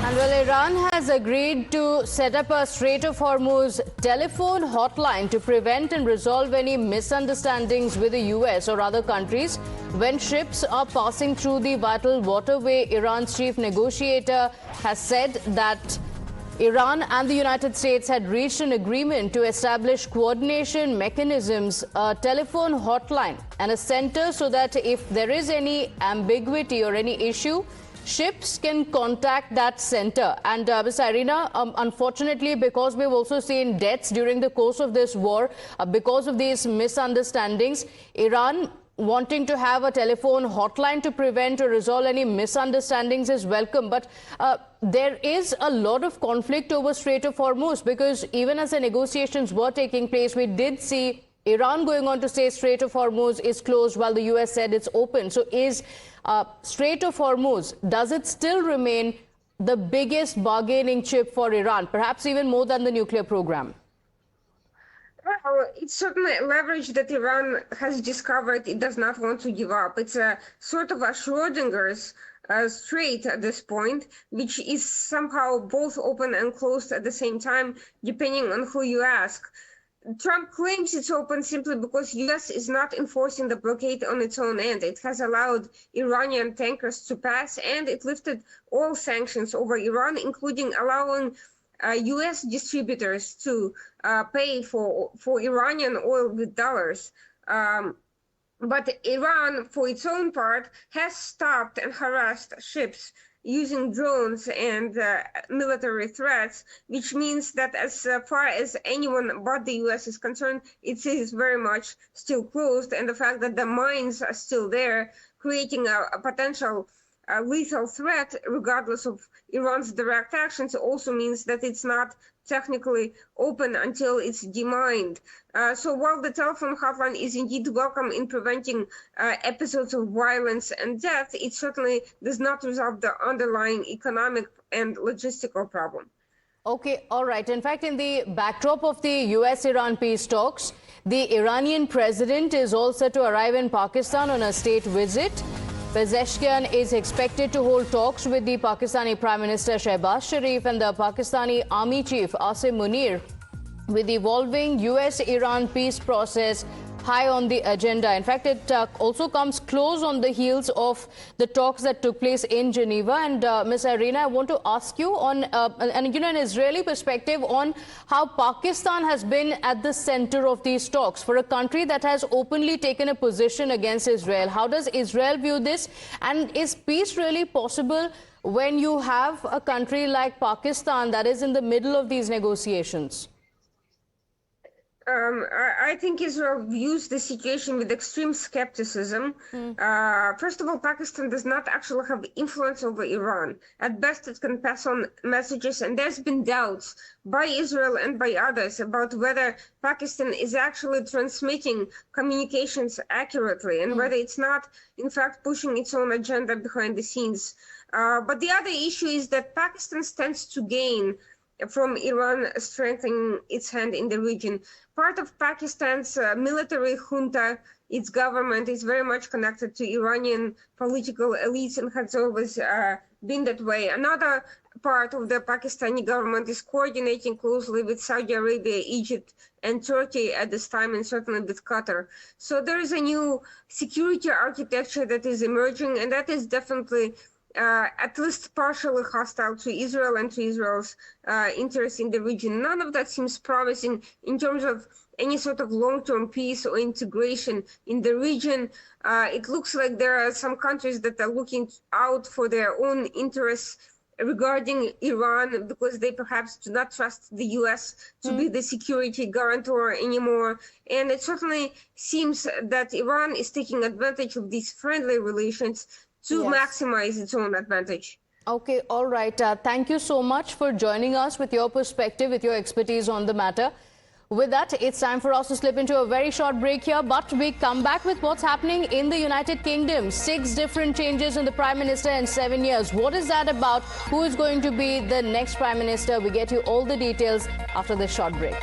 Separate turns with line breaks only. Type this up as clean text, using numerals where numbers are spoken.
And well, Iran has agreed to set up a Strait of Hormuz telephone hotline to prevent and resolve any misunderstandings with the US or other countries when ships are passing through the vital waterway. Iran's chief negotiator has said that Iran and the United States had reached an agreement to establish coordination mechanisms, a telephone hotline and a center so that if there is any ambiguity or any issue, ships can contact that center. And Ms. Irina, unfortunately, because we've also seen deaths during the course of this war, because of these misunderstandings, Iran wanting to have a telephone hotline to prevent or resolve any misunderstandings is welcome. But there is a lot of conflict over Strait of Hormuz, because even as the negotiations were taking place, we did see Iran going on to say Strait of Hormuz is closed while the US said it's open. So is Strait of Hormuz, does it still remain the biggest bargaining chip for Iran, perhaps even more than the nuclear program?
Well, it's certainly a leverage that Iran has discovered it does not want to give up. It's a sort of a Schrodinger's strait at this point, which is somehow both open and closed at the same time, depending on who you ask. Trump claims it's open simply because U.S. is not enforcing the blockade on its own end. It has allowed Iranian tankers to pass, and it lifted all sanctions over Iran, including allowing U.S. distributors to pay for Iranian oil with dollars. But Iran, for its own part, has stopped and harassed ships using drones and military threats, which means that as far as anyone but the U.S. is concerned, it is very much still closed. And the fact that the mines are still there, creating a potential lethal threat, regardless of Iran's direct actions, also means that it's not technically open until it's demined. So while the telephone hotline is indeed welcome in preventing episodes of violence and death, it certainly does not resolve the underlying economic and logistical problem.
Okay, all right. In fact, in the backdrop of the US-Iran peace talks, the Iranian president is all set to arrive in Pakistan on a state visit. Pezeshkian is expected to hold talks with the Pakistani Prime Minister Shehbaz Sharif and the Pakistani Army Chief Asim Munir, with the evolving US-Iran peace process high on the agenda. In fact, it also comes close on the heels of the talks that took place in Geneva. And Ms. Irina, I want to ask you on an Israeli perspective on how Pakistan has been at the center of these talks for a country that has openly taken a position against Israel. How does Israel view this? And is peace really possible when you have a country like Pakistan that is in the middle of these negotiations?
I think Israel views the situation with extreme skepticism. First of all, Pakistan does not actually have influence over Iran. At best, it can pass on messages, and there's been doubts by Israel and by others about whether Pakistan is actually transmitting communications accurately and whether it's not, in fact, pushing its own agenda behind the scenes. But the other issue is that Pakistan stands to gain from Iran strengthening its hand in the region. Part of Pakistan's military junta, its government, is very much connected to Iranian political elites and has always been that way. Another part of the Pakistani government is coordinating closely with Saudi Arabia, Egypt, and Turkey at this time, and certainly with Qatar. So there is a new security architecture that is emerging, and that is definitely at least partially hostile to Israel and to Israel's interests in the region. None of that seems promising in terms of any sort of long-term peace or integration in the region. It looks like there are some countries that are looking out for their own interests regarding Iran because they perhaps do not trust the U.S. to be the security guarantor anymore. And it certainly seems that Iran is taking advantage of these friendly relations to maximize its own advantage.
Okay, all right. Thank you so much for joining us with your perspective, with your expertise on the matter. With that, it's time for us to slip into a very short break here, but we come back with what's happening in the United Kingdom. 6 different changes in the Prime Minister in 7 years. What is that about? Who is going to be the next Prime Minister? We get you all the details after this short break.